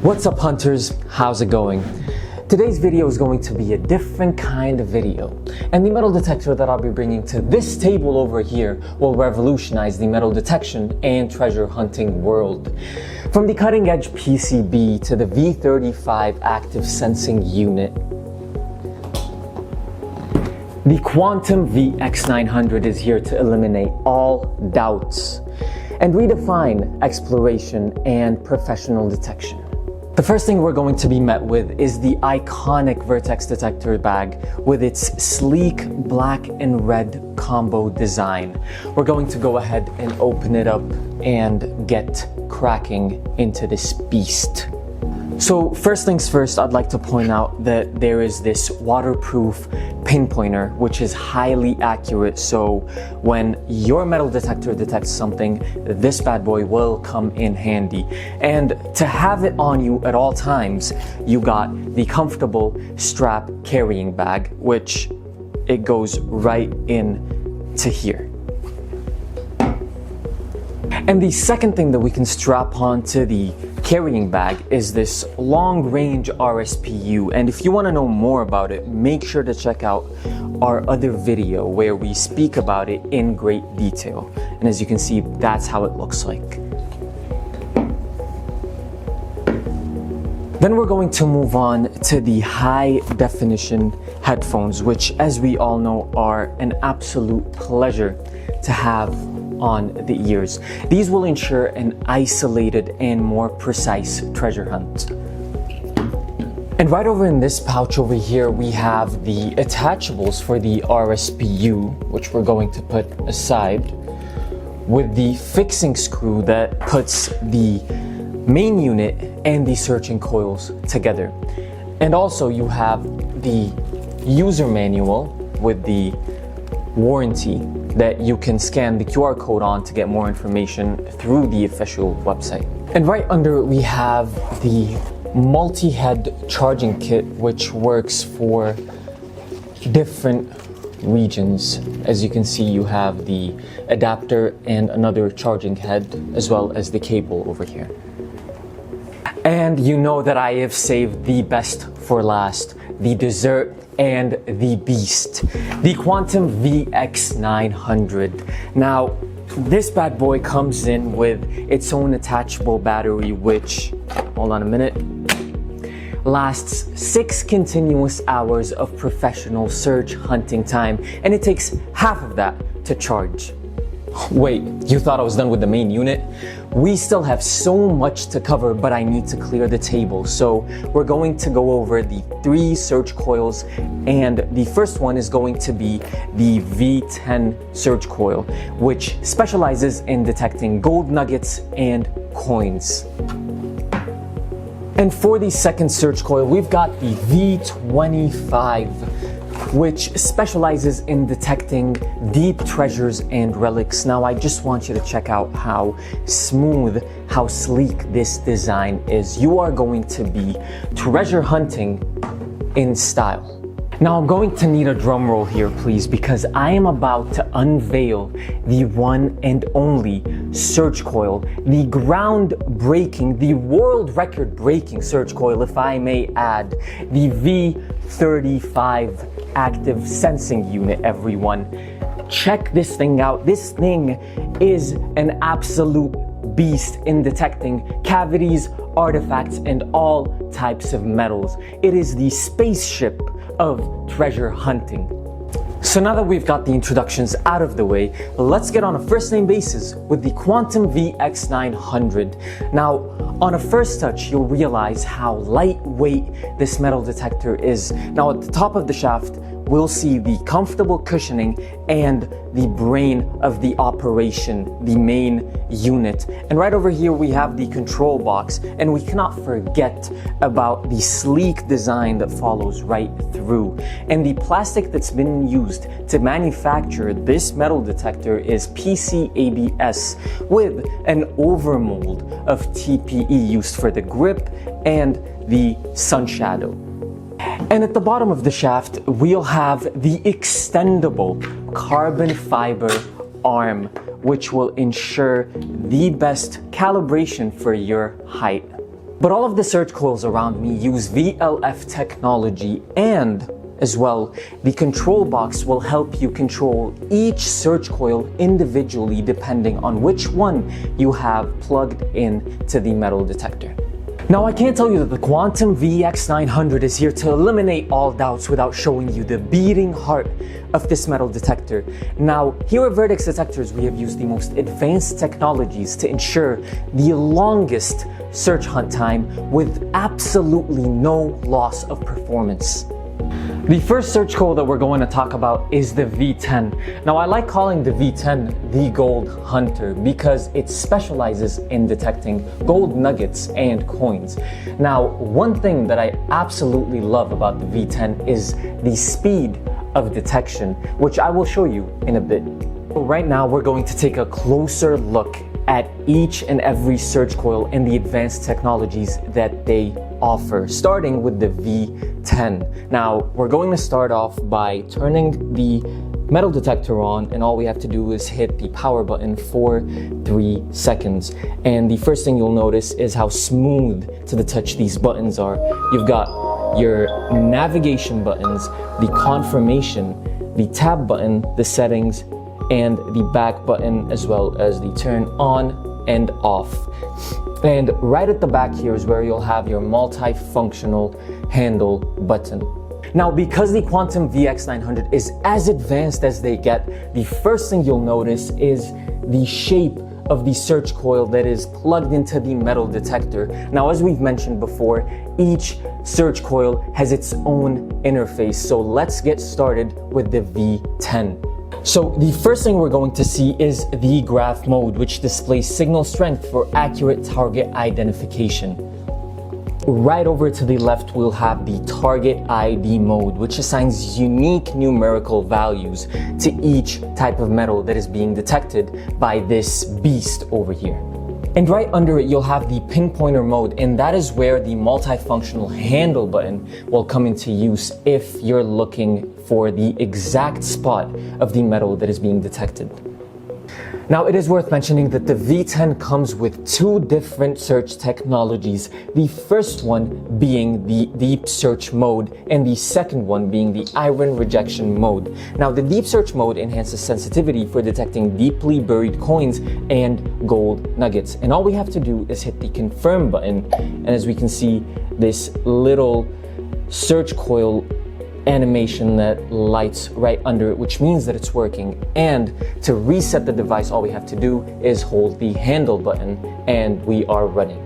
What's up, hunters? How's it going? Today's video is going to be a different kind of video, and the metal detector that I'll be bringing to this table over here will revolutionize the metal detection and treasure hunting world. From the cutting edge PCB to the V35 active sensing unit, the Quantum VX900 is here to eliminate all doubts and redefine exploration and professional detection. The first thing we're going to be met with is the iconic Vertex detector bag with its sleek black and red combo design. We're going to go ahead and open it up and get cracking into this beast. So first things first, I'd like to point out that there is this waterproof pinpointer, which is highly accurate. So when your metal detector detects something, this bad boy will come in handy. And to have it on you at all times, you got the comfortable strap carrying bag, which it goes right in to here. And the second thing that we can strap onto the carrying bag is this long-range RSPU, and if you want to know more about it, make sure to check out our other video where we speak about it in great detail. And as you can see, that's how it looks like. Then we're going to move on to the high definition headphones, which, as we all know, are an absolute pleasure to have on the ears. These will ensure an isolated and more precise treasure hunt. And right over in this pouch over here, we have the attachables for the RSPU, which we're going to put aside, with the fixing screw that puts the main unit and the searching coils together. And also you have the user manual with the warranty that you can scan the QR code on to get more information through the official website. And right under it, we have the multi-head charging kit, which works for different regions. As you can see, you have the adapter and another charging head, as well as the cable over here. And you know that I have saved the best for last, the dessert and the beast, the Quantum VX900. Now, this bad boy comes in with its own attachable battery, which, hold on a minute, lasts 6 continuous hours of professional search hunting time, and it takes half of that to charge. Wait, you thought I was done with the main unit? We still have so much to cover, but I need to clear the table. So we're going to go over the 3 search coils, and the first one is going to be the V10 search coil, which specializes in detecting gold nuggets and coins. And for the second search coil, we've got the V25, which specializes in detecting deep treasures and relics. Now, I just want you to check out how smooth, how sleek this design is. You are going to be treasure hunting in style. Now, I'm going to need a drum roll here, please, because I am about to unveil the one and only search coil, the groundbreaking, the world record breaking search coil, if I may add, the V35 active sensing unit, everyone. Check this thing out. This thing is an absolute beast in detecting cavities, artifacts, and all types of metals. It is the spaceship of treasure hunting. So now that we've got the introductions out of the way, let's get on a first name basis with the Quantum VX900. Now, on a first touch, you'll realize how lightweight this metal detector is. Now, at the top of the shaft, we'll see the comfortable cushioning and the brain of the operation, the main unit. And right over here, we have the control box, and we cannot forget about the sleek design that follows right through. And the plastic that's been used to manufacture this metal detector is PCABS with an overmold of TPE used for the grip and the sun shadow. And at the bottom of the shaft, we'll have the extendable carbon fiber arm, which will ensure the best calibration for your height. But all of the search coils around me use VLF technology, and as well, the control box will help you control each search coil individually depending on which one you have plugged in to the metal detector. Now, I can't tell you that the Quantum VX900 is here to eliminate all doubts without showing you the beating heart of this metal detector. Now, here at Vertex Detectors, we have used the most advanced technologies to ensure the longest search hunt time with absolutely no loss of performance. The first search coil that we're going to talk about is the V10. Now, I like calling the V10 the gold hunter because it specializes in detecting gold nuggets and coins. Now, one thing that I absolutely love about the V10 is the speed of detection, which I will show you in a bit. Right now, we're going to take a closer look at each and every search coil and the advanced technologies that they offer, starting with the V10. Now, we're going to start off by turning the metal detector on, and all we have to do is hit the power button for 3 seconds. And the first thing you'll notice is how smooth to the touch these buttons are. You've got your navigation buttons, the confirmation, the tab button, the settings, and the back button, as well as the turn on and off. And right at the back here is where you'll have your multifunctional handle button. Now, because the Quantum VX900 is as advanced as they get, the first thing you'll notice is the shape of the search coil that is plugged into the metal detector. Now, as we've mentioned before, each search coil has its own interface. So let's get started with the V10. So the first thing we're going to see is the graph mode, which displays signal strength for accurate target identification. Right over to the left, we'll have the target ID mode, which assigns unique numerical values to each type of metal that is being detected by this beast over here. And right under it, you'll have the pinpointer mode, and that is where the multifunctional handle button will come into use if you're looking for the exact spot of the metal that is being detected. Now, it is worth mentioning that the V10 comes with 2 different search technologies. The first one being the deep search mode, and the second one being the iron rejection mode. Now, the deep search mode enhances sensitivity for detecting deeply buried coins and gold nuggets. And all we have to do is hit the confirm button. And as we can see, this little search coil animation that lights right under it, which means that it's working. And to reset the device, all we have to do is hold the handle button and we are running.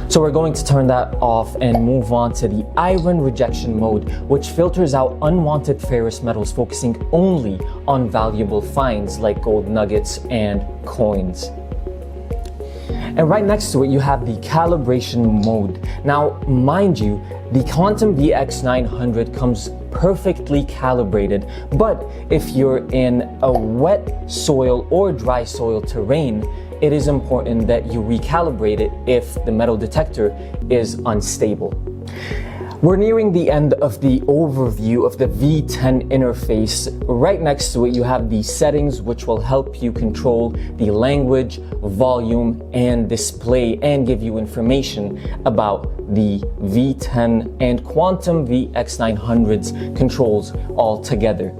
So we're going to turn that off and move on to the iron rejection mode, which filters out unwanted ferrous metals, focusing only on valuable finds like gold nuggets and coins. And right next to it, you have the calibration mode. Now, mind you, the Quantum VX900 comes perfectly calibrated, but if you're in a wet soil or dry soil terrain, it is important that you recalibrate it if the metal detector is unstable. We're nearing the end of the overview of the V10 interface. Right next to it, you have the settings, which will help you control the language, volume, and display, and give you information about the V10 and Quantum VX900's controls all together.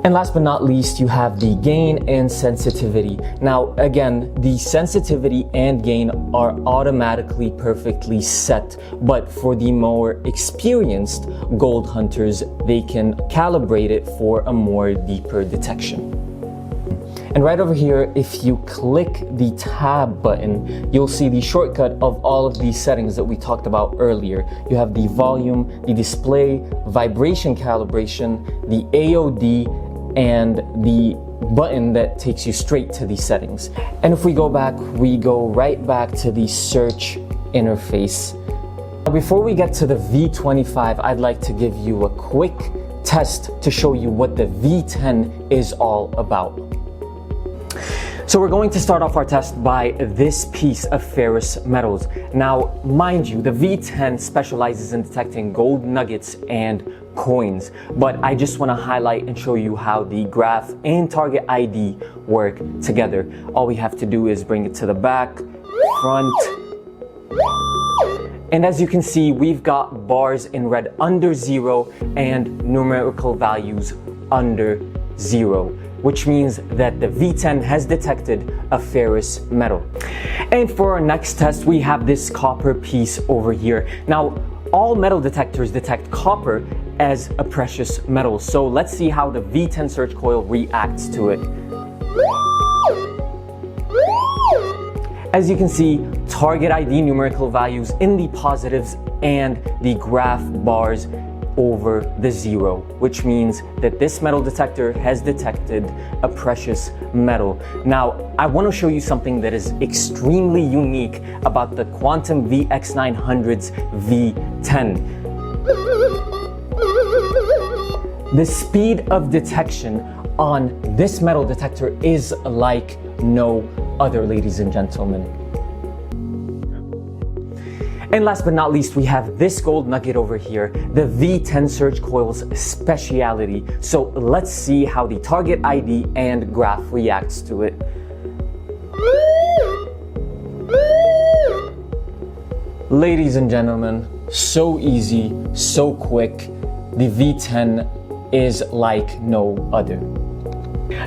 And last but not least, you have the gain and sensitivity. Now, again, the sensitivity and gain are automatically perfectly set, but for the more experienced gold hunters, they can calibrate it for a more deeper detection. And right over here, if you click the tab button, you'll see the shortcut of all of these settings that we talked about earlier. You have the volume, the display, vibration calibration, the AOD, and the button that takes you straight to the settings. And if we go back, we go right back to the search interface. Before we get to the V25, I'd like to give you a quick test to show you what the V10 is all about. So we're going to start off our test by this piece of ferrous metals. Now, mind you, the V10 specializes in detecting gold nuggets and coins, but I just want to highlight and show you how the graph and target ID work together. All we have to do is bring it to the back, front, And as you can see, we've got bars in red under 0 and numerical values under 0, which means that the V10 has detected a ferrous metal. And for our next test, we have this copper piece over here. Now, all metal detectors detect copper as a precious metal. So let's see how the V10 search coil reacts to it. As you can see, target ID numerical values in the positives and the graph bars over the 0, which means that this metal detector has detected a precious metal. Now, I want to show you something that is extremely unique about the Quantum VX900's V10. The speed of detection on this metal detector is like no other, ladies and gentlemen. And last but not least, we have this gold nugget over here, the V10 search coil's speciality. So let's see how the target ID and graph reacts to it. Ladies and gentlemen, so easy, so quick. The V10 is like no other.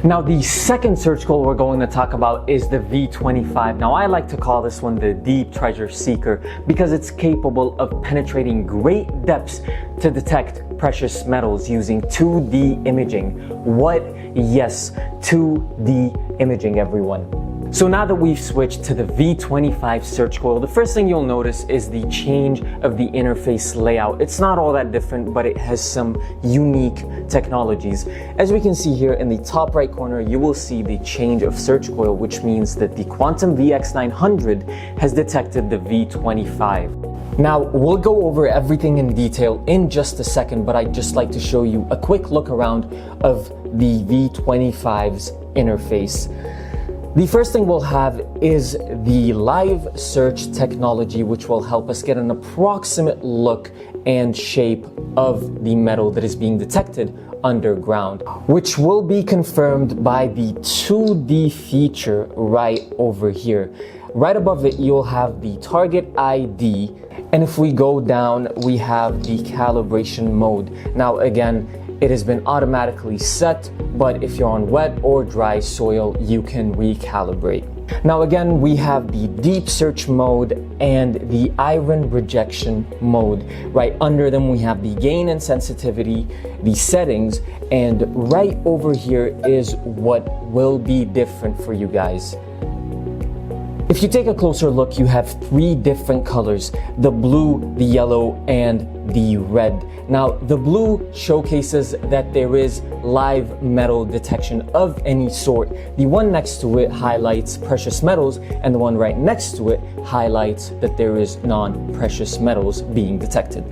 Now, the second search coil we're going to talk about is the V25. Now, I like to call this one the deep treasure seeker because it's capable of penetrating great depths to detect precious metals using 2D imaging. What? Yes, 2D imaging, everyone. So now that we've switched to the V25 search coil, the first thing you'll notice is the change of the interface layout. It's not all that different, but it has some unique technologies. As we can see here in the top right corner, you will see the change of search coil, which means that the Quantum VX900 has detected the V25. Now, we'll go over everything in detail in just a second, but I'd just like to show you a quick look around of the V25's interface. The first thing we'll have is the live search technology, which will help us get an approximate look and shape of the metal that is being detected underground, which will be confirmed by the 2D feature right over here. Right above it, you'll have the target ID, and if we go down, we have the calibration mode. Now again, it has been automatically set, but if you're on wet or dry soil, you can recalibrate. Now again, we have the deep search mode and the iron rejection mode. Right under them, we have the gain and sensitivity, the settings, and right over here is what will be different for you guys. If you take a closer look, you have 3 different colors: the blue, the yellow, and the red. Now, the blue showcases that there is live metal detection of any sort. The one next to it highlights precious metals, and the one right next to it highlights that there is non-precious metals being detected.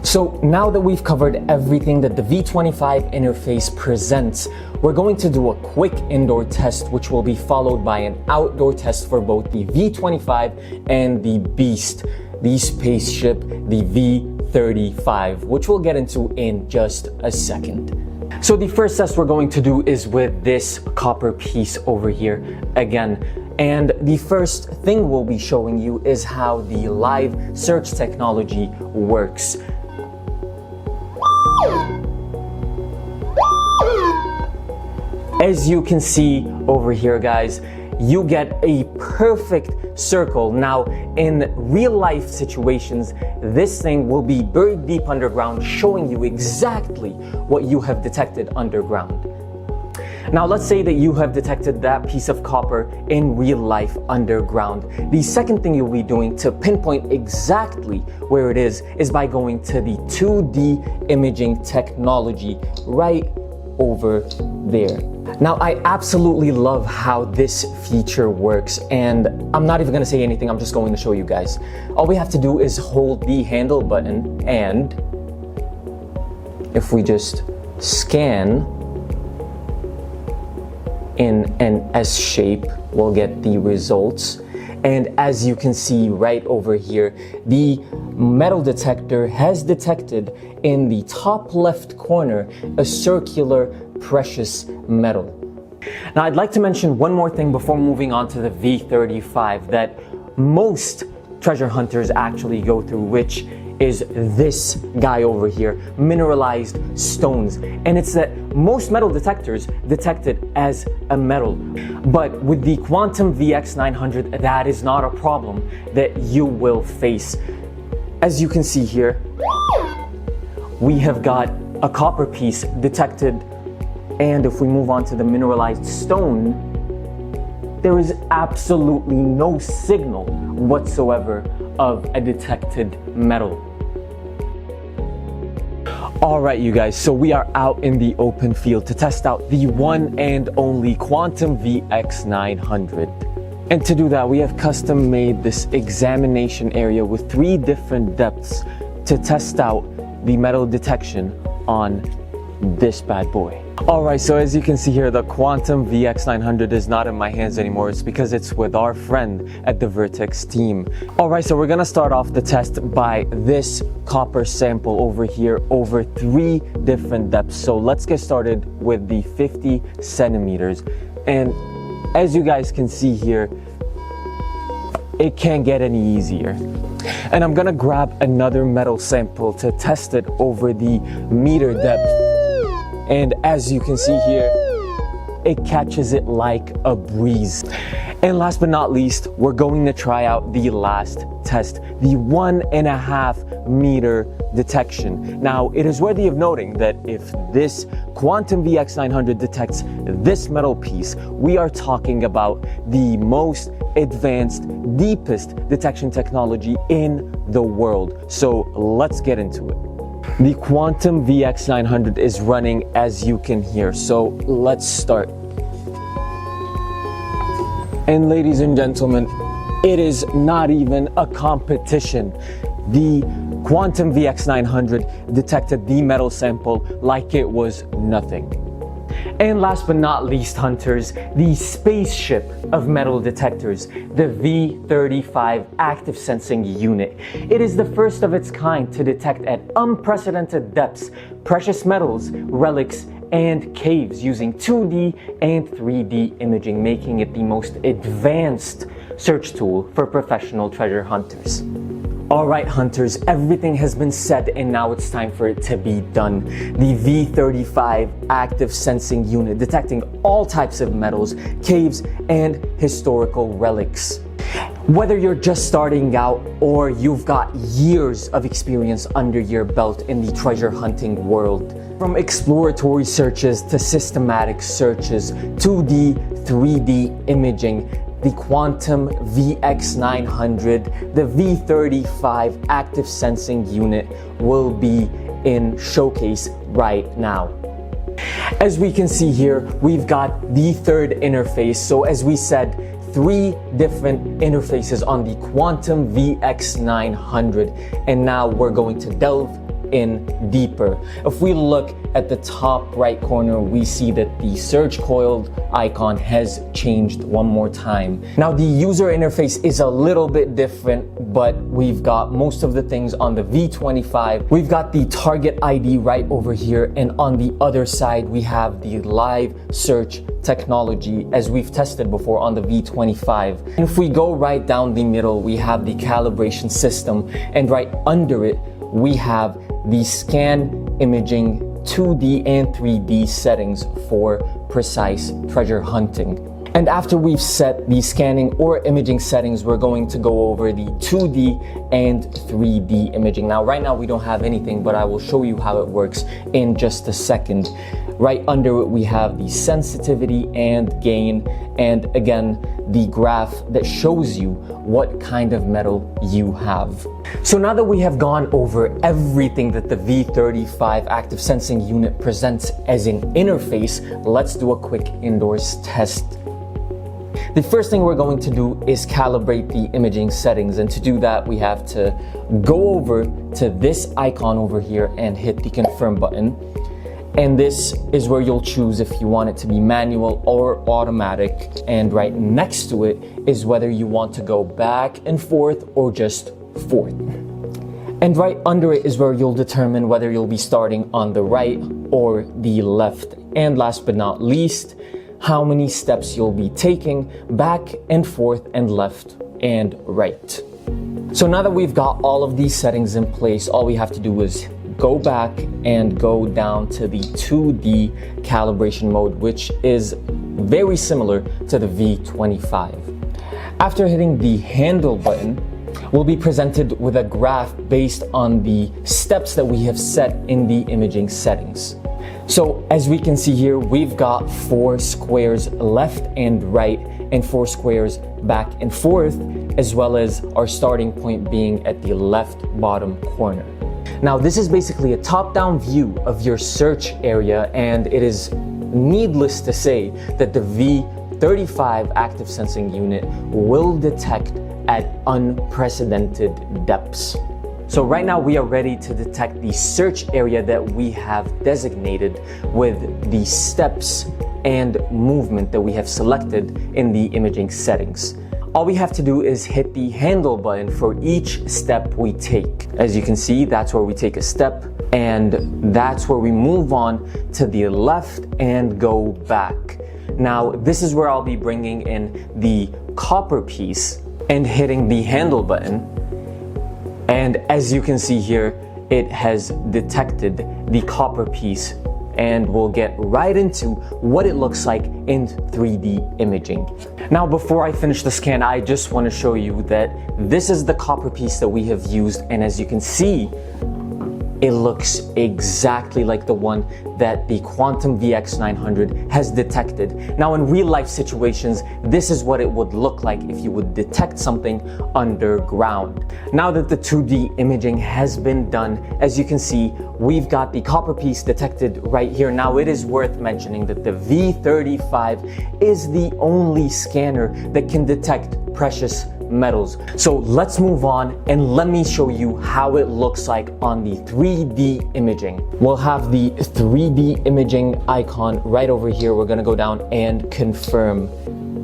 So now that we've covered everything that the V25 interface presents, we're going to do a quick indoor test, which will be followed by an outdoor test for both the V25 and the Beast, the spaceship, the V35, which we'll get into in just a second. So the first test we're going to do is with this copper piece over here again. And the first thing we'll be showing you is how the live search technology works. As you can see over here, guys, you get a perfect circle. Now, in real life situations, this thing will be buried deep underground, showing you exactly what you have detected underground. Now, let's say that you have detected that piece of copper in real life underground. The second thing you'll be doing to pinpoint exactly where it is by going to the 2D imaging technology right over there. Now, I absolutely love how this feature works, and I'm not even going to say anything, I'm just going to show you guys. All we have to do is hold the handle button, and if we just scan in an S shape, we'll get the results. And as you can see right over here, the metal detector has detected in the top left corner a circular precious metal. Now, I'd like to mention one more thing before moving on to the V35, that most treasure hunters actually go through, which is this guy over here, mineralized stones. And it's that most metal detectors detect it as a metal. But with the Quantum VX900, that is not a problem that you will face. As you can see here, we have got a copper piece detected, and if we move on to the mineralized stone, there is absolutely no signal whatsoever of a detected metal. Alright you guys, so we are out in the open field to test out the one and only Quantum VX900. And to do that, we have custom made this examination area with 3 different depths to test out the metal detection on this bad boy. Alright, so as you can see here, the Quantum VX900 is not in my hands anymore. It's because it's with our friend at the Vertex team. Alright, so we're gonna start off the test by this copper sample over here over 3 different depths. So let's get started with the 50 centimeters. And as you guys can see here, it can't get any easier. And I'm gonna grab another metal sample to test it over the meter depth. And as you can see here, it catches it like a breeze. And last but not least, we're going to try out the last test, the 1.5 meter detection. Now, it is worthy of noting that if this Quantum VX900 detects this metal piece, we are talking about the most advanced, deepest detection technology in the world. So let's get into it. The Quantum VX900 is running, as you can hear, so let's start. And ladies and gentlemen, it is not even a competition. The Quantum VX900 detected the metal sample like it was nothing. And last but not least, hunters, the spaceship of metal detectors, the V35 active sensing unit. It is the first of its kind to detect at unprecedented depths precious metals, relics, and caves using 2D and 3D imaging, making it the most advanced search tool for professional treasure hunters. Alright hunters, everything has been said and now it's time for it to be done. The V35 active sensing unit detecting all types of metals, caves, and historical relics. Whether you're just starting out or you've got years of experience under your belt in the treasure hunting world, from exploratory searches to systematic searches, 2D, 3D imaging, the Quantum VX900, the V35 active sensing unit will be in showcase right now. As we can see here, we've got the third interface. So as we said, 3 different interfaces on the Quantum VX900. And now we're going to delve in deeper. If we look at the top right corner, we see that the surge coiled icon has changed one more time. Now the user interface is a little bit different, but we've got most of the things on the V25. We've got the target ID right over here, and on the other side we have the live search technology as we've tested before on the V25. And if we go right down the middle, we have the calibration system, and right under it we have the scan imaging 2D and 3D settings for precise treasure hunting. And after we've set the scanning or imaging settings, we're going to go over the 2D and 3D imaging. Now, right now we don't have anything, but I will show you how it works in just a second. Right under it, we have the sensitivity and gain, and again, the graph that shows you what kind of metal you have. So now that we have gone over everything that the V35 active sensing unit presents as an interface, let's do a quick indoors test. The first thing we're going to do is calibrate the imaging settings, and to do that we have to go over to this icon over here and hit the confirm button. And this is where you'll choose if you want it to be manual or automatic, and right next to it is whether you want to go back and forth or just forth. And right under it is where you'll determine whether you'll be starting on the right or the left. And last but not least, how many steps you'll be taking back and forth and left and right. So now that we've got all of these settings in place, all we have to do is go back and go down to the 2D calibration mode, which is very similar to the V25. After hitting the handle button, we'll be presented with a graph based on the steps that we have set in the imaging settings. So as we can see here, we've got 4 squares left and right and 4 squares back and forth, as well as our starting point being at the left bottom corner. Now this is basically a top-down view of your search area, and it is needless to say that the V35 active sensing unit will detect at unprecedented depths. So right now we are ready to detect the search area that we have designated with the steps and movement that we have selected in the imaging settings. All we have to do is hit the handle button for each step we take. As you can see, that's where we take a step, and that's where we move on to the left and go back. Now, this is where I'll be bringing in the copper piece and hitting the handle button. And as you can see here, it has detected the copper piece, and we'll get right into what it looks like in 3D imaging. Now, before I finish the scan, I just want to show you that this is the copper piece that we have used, and as you can see, it looks exactly like the one that the Quantum VX900 has detected. Now, in real life situations, this is what it would look like if you would detect something underground. Now that the 2D imaging has been done, as you can see, we've got the copper piece detected right here. Now, it is worth mentioning that the V35 is the only scanner that can detect precious metals. So let's move on and let me show you how it looks like on the 3D imaging. We'll have the 3D imaging icon right over here. We're gonna go down and confirm.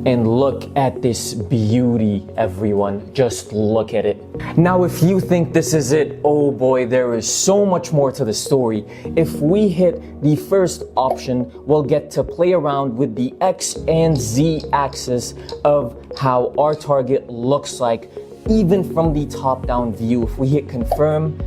And look at this beauty, everyone. Just look at it. Now, if you think this is it, oh boy, there is so much more to the story. If we hit the first option, we'll get to play around with the X and Z axis of how our target looks like, even from the top-down view. If we hit confirm,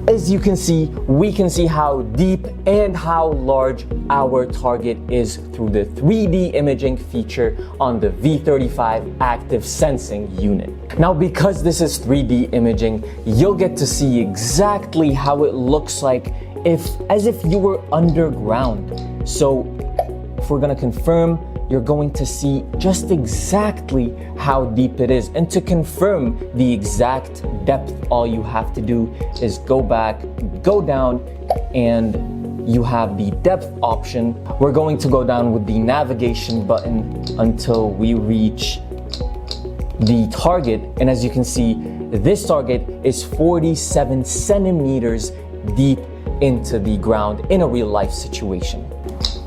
as you can see, we can see how deep and how large our target is through the 3D imaging feature on the V35 active sensing unit. Now, because this is 3D imaging, you'll get to see exactly how it looks like as if you were underground. So if we're gonna confirm, you're going to see just exactly how deep it is. And to confirm the exact depth, all you have to do is go back, go down, and you have the depth option. We're going to go down with the navigation button until we reach the target. And as you can see, this target is 47 centimeters deep into the ground in a real life situation.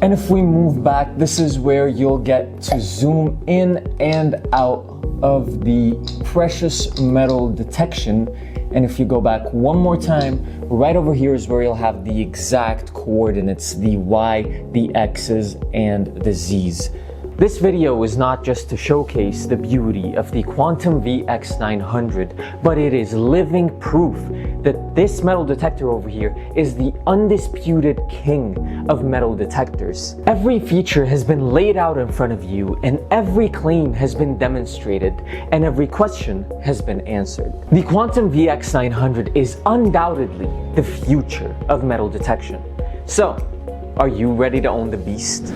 And if we move back, this is where you'll get to zoom in and out of the precious metal detection. And if you go back one more time, right over here is where you'll have the exact coordinates, the Y, the X's, and the Z's. This video is not just to showcase the beauty of the Quantum VX900, but it is living proof that this metal detector over here is the undisputed king of metal detectors. Every feature has been laid out in front of you, and every claim has been demonstrated, and every question has been answered. The Quantum VX900 is undoubtedly the future of metal detection. So, are you ready to own the beast?